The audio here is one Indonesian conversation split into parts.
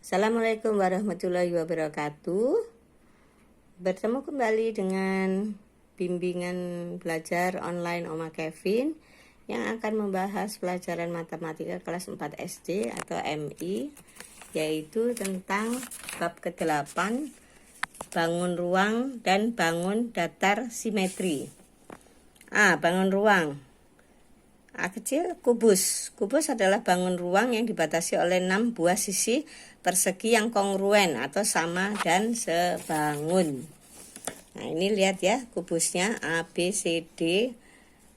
Assalamualaikum warahmatullahi wabarakatuh. Bertemu kembali dengan bimbingan belajar online Oma Kevin yang akan membahas pelajaran matematika kelas 4 SD atau MI, yaitu tentang bab ke-8, bangun ruang dan bangun datar simetri. Bangun ruang. A kecil, kubus. Kubus adalah bangun ruang yang dibatasi oleh 6 buah sisi persegi yang kongruen atau sama dan sebangun. Nah, ini lihat ya kubusnya A, B, C, D.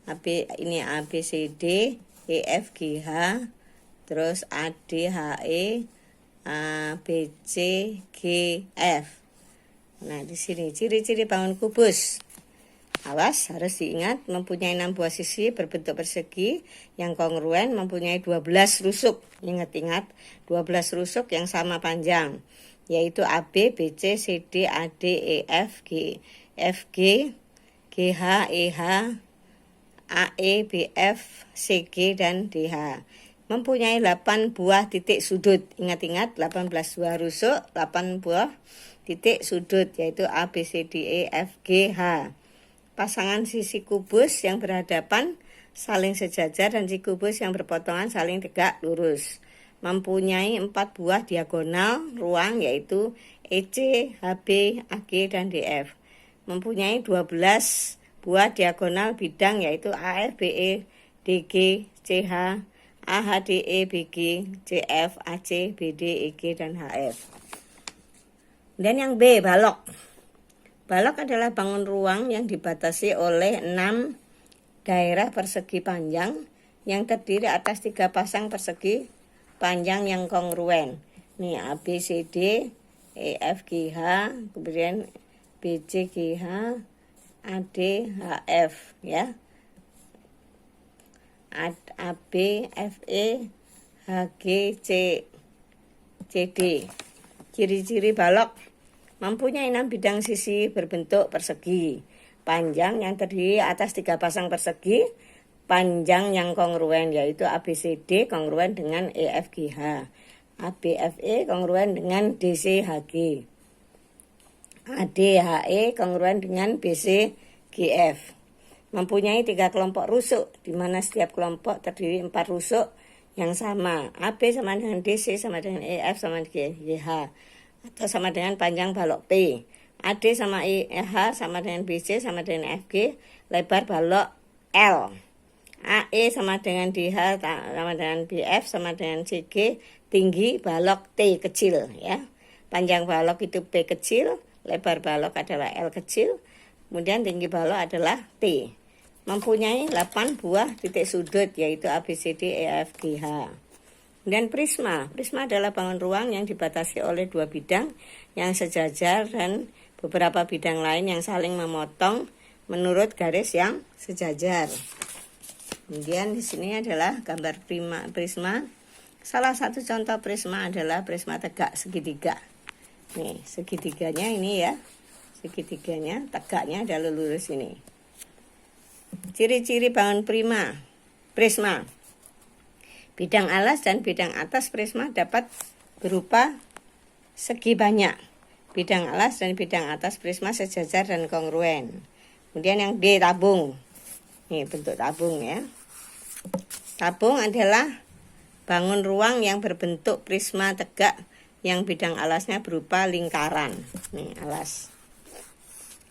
Ini A, B, C, D, E, F, G, H. Terus A, D, H, E, A, B, C, G, F. Nah, di sini ciri-ciri bangun kubus. Awas, harus diingat, mempunyai 6 buah sisi berbentuk persegi yang kongruen, mempunyai 12 rusuk. Ingat-ingat, 12 rusuk yang sama panjang, yaitu AB, BC, CD, AD, EF, G, FG, GH, EH, AE, BF, CG, dan DH. Mempunyai 8 buah titik sudut. Ingat-ingat, 18 buah rusuk, 8 buah titik sudut, yaitu A, B, C, D, E, F, G, H. Pasangan sisi kubus yang berhadapan saling sejajar dan sisi kubus yang berpotongan saling tegak lurus. Mempunyai 4 buah diagonal ruang, yaitu EC, HB, AG, dan DF. Mempunyai 12 buah diagonal bidang, yaitu AF, BE, DG, CH, AHDE, BG, CF, AC, BD, EG, dan HF. Dan yang B, balok. Balok adalah bangun ruang yang dibatasi oleh 6 daerah persegi panjang yang terdiri atas 3 pasang persegi panjang yang kongruen. Nih A, B, C, D, E, F, G, H, kemudian B, C, G, H, A, D, H, F ya. A, B, F, E, H, G, C, C, D. Ciri-ciri balok: mempunyai 6 bidang sisi berbentuk persegi panjang yang terdiri atas 3 pasang persegi panjang yang kongruen, yaitu ABCD kongruen dengan EFGH, ABFE kongruen dengan DCHG, ADHE kongruen dengan BCGF. Mempunyai 3 kelompok rusuk, di mana setiap kelompok terdiri 4 rusuk yang sama. AB sama dengan DC sama dengan EF sama dengan GH, atau sama dengan panjang balok P. AD sama EH sama dengan BC sama dengan FG, lebar balok L. AE sama dengan DH sama dengan BF sama dengan CG, tinggi balok T kecil ya. Panjang balok itu P kecil, lebar balok adalah L kecil, kemudian tinggi balok adalah T. Mempunyai 8 buah titik sudut, yaitu ABCD, EF, GH. Dan prisma. Prisma adalah bangun ruang yang dibatasi oleh 2 bidang yang sejajar dan beberapa bidang lain yang saling memotong menurut garis yang sejajar. Kemudian di sini adalah gambar prisma. Salah satu contoh prisma adalah prisma tegak segitiga. Nih, segitiganya ini ya. Segitiganya, tegaknya adalah lurus ini. Ciri-ciri bangun prisma. Bidang alas dan bidang atas prisma dapat berupa segi banyak. Bidang alas dan bidang atas prisma sejajar dan kongruen. Kemudian yang D, tabung. Ini bentuk tabung ya. Tabung adalah bangun ruang yang berbentuk prisma tegak yang bidang alasnya berupa lingkaran. Nih alas.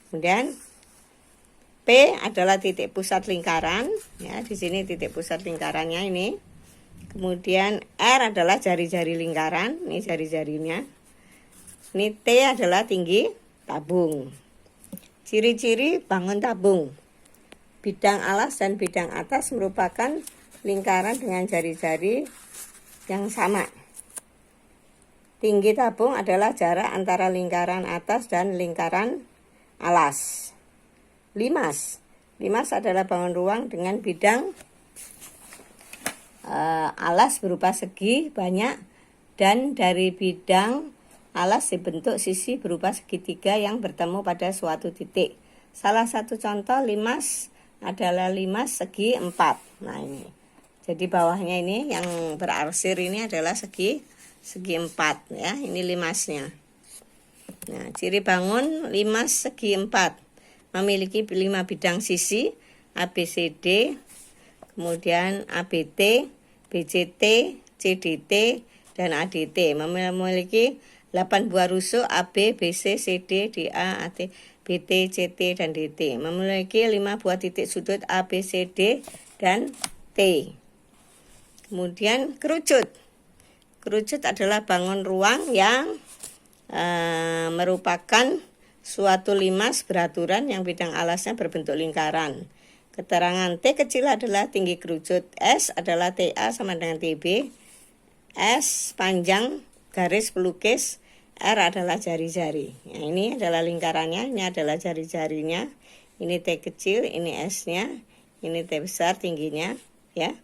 Kemudian P adalah titik pusat lingkaran ya, di sini titik pusat lingkarannya ini. Kemudian R adalah jari-jari lingkaran, ini jari-jarinya. Ini T adalah tinggi tabung. Ciri-ciri bangun tabung. Bidang alas dan bidang atas merupakan lingkaran dengan jari-jari yang sama. Tinggi tabung adalah jarak antara lingkaran atas dan lingkaran alas. Limas adalah bangun ruang dengan bidang alas berupa segi banyak dan dari bidang alas dibentuk sisi berupa segitiga yang bertemu pada suatu titik. Salah satu contoh limas adalah limas segi 4. Nah ini. Jadi bawahnya ini yang berarsir ini adalah segi segi 4 ya. Ini limasnya. Nah, ciri bangun limas segi 4. Memiliki 5 bidang sisi, ABCD, kemudian ABT, BCT, CDT, dan ADT. Memiliki 8 buah rusuk AB, BC, CD, DA, AT, BT, CT, dan DT. Memiliki 5 buah titik sudut A, B, C, D, dan T. Kemudian kerucut. Kerucut adalah bangun ruang yang merupakan suatu limas beraturan yang bidang alasnya berbentuk lingkaran. Keterangan T kecil adalah tinggi kerucut, S adalah TA sama dengan TB, S panjang garis pelukis, R adalah jari-jari. Nah, ini adalah lingkarannya, ini adalah jari-jarinya. Ini T kecil, ini S-nya, ini T besar tingginya, ya.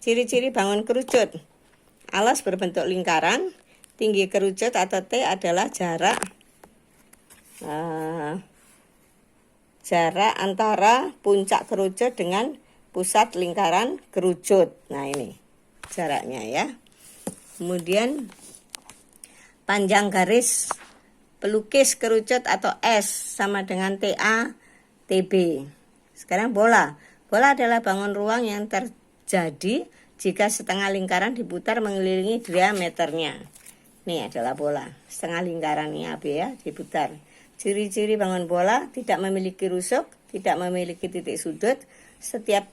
Ciri-ciri bangun kerucut. Alas berbentuk lingkaran, tinggi kerucut atau T adalah jarak antara puncak kerucut dengan pusat lingkaran kerucut. Nah, ini jaraknya ya. Kemudian panjang garis pelukis kerucut atau S sama dengan TA, TB. Sekarang bola. Bola adalah bangun ruang yang terjadi jika setengah lingkaran diputar mengelilingi diameternya. Ini adalah bola. Setengah lingkarannya AB ya, diputar. Ciri-ciri bangun bola: tidak memiliki rusuk, tidak memiliki titik sudut. Setiap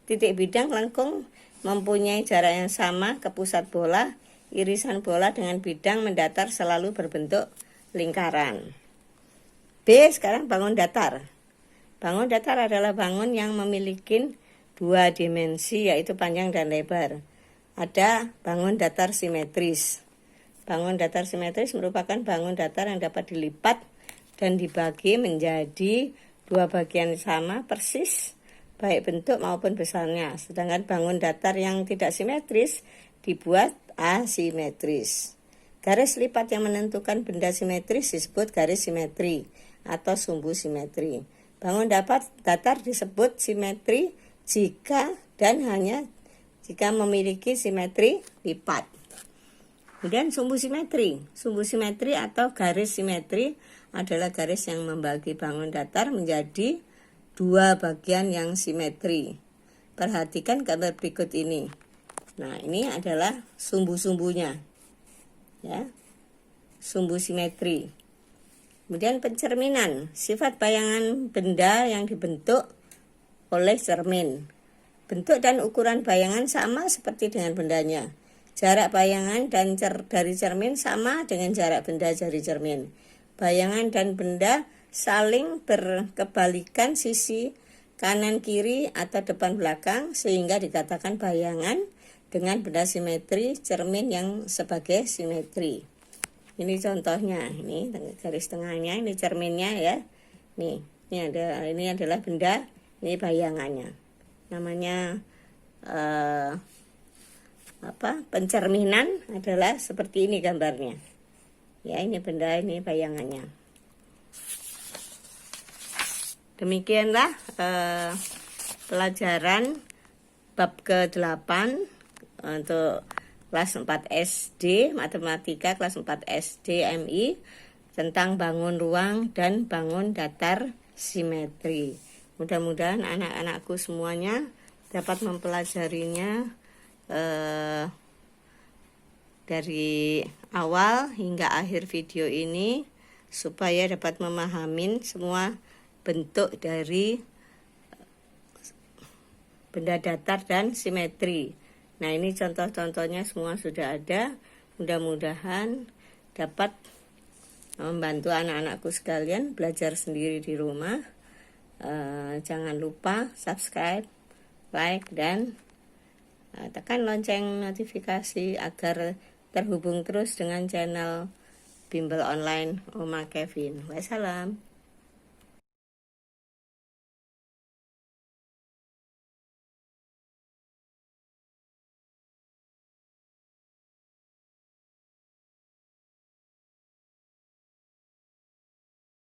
titik bidang lengkung mempunyai jarak yang sama ke pusat bola. Irisan bola dengan bidang mendatar selalu berbentuk lingkaran. B. Sekarang bangun datar. Bangun datar adalah bangun yang memiliki 2 dimensi, yaitu panjang dan lebar. Ada bangun datar simetris. Bangun datar simetris merupakan bangun datar yang dapat dilipat dan dibagi menjadi 2 bagian sama persis, baik bentuk maupun besarnya. Sedangkan bangun datar yang tidak simetris dibuat asimetris. Garis lipat yang menentukan benda simetris disebut garis simetri atau sumbu simetri. Bangun datar disebut simetri jika dan hanya jika memiliki simetri lipat. Kemudian sumbu simetri. Sumbu simetri atau garis simetri adalah garis yang membagi bangun datar menjadi 2 bagian yang simetri. Perhatikan gambar berikut ini. Nah, ini adalah sumbu-sumbunya. Ya. Sumbu simetri. Kemudian pencerminan, sifat bayangan benda yang dibentuk oleh cermin. Bentuk dan ukuran bayangan sama seperti dengan bendanya. Jarak bayangan dan dari cermin sama dengan jarak benda dari cermin. Bayangan dan benda saling berkebalikan sisi kanan kiri atau depan belakang sehingga dikatakan bayangan dengan benda simetri, cermin yang sebagai simetri. Ini contohnya, ini garis tengahnya, ini cerminnya ya. Ini adalah benda, ini bayangannya. Namanya pencerminan adalah seperti ini gambarnya. Ya, ini benda, ini bayangannya. Demikianlah pelajaran bab ke-8 untuk kelas 4 SD, matematika kelas 4 SD MI tentang bangun ruang dan bangun datar simetri. Mudah-mudahan anak-anakku semuanya dapat mempelajarinya dari awal hingga akhir video ini supaya dapat memahami semua bentuk dari benda datar dan simetri. Nah, ini contoh-contohnya semua sudah ada. Mudah-mudahan dapat membantu anak-anakku sekalian belajar sendiri di rumah. Jangan lupa subscribe, like, dan tekan lonceng notifikasi agar terhubung terus dengan channel Bimbel Online Oma Kevin. Wassalam.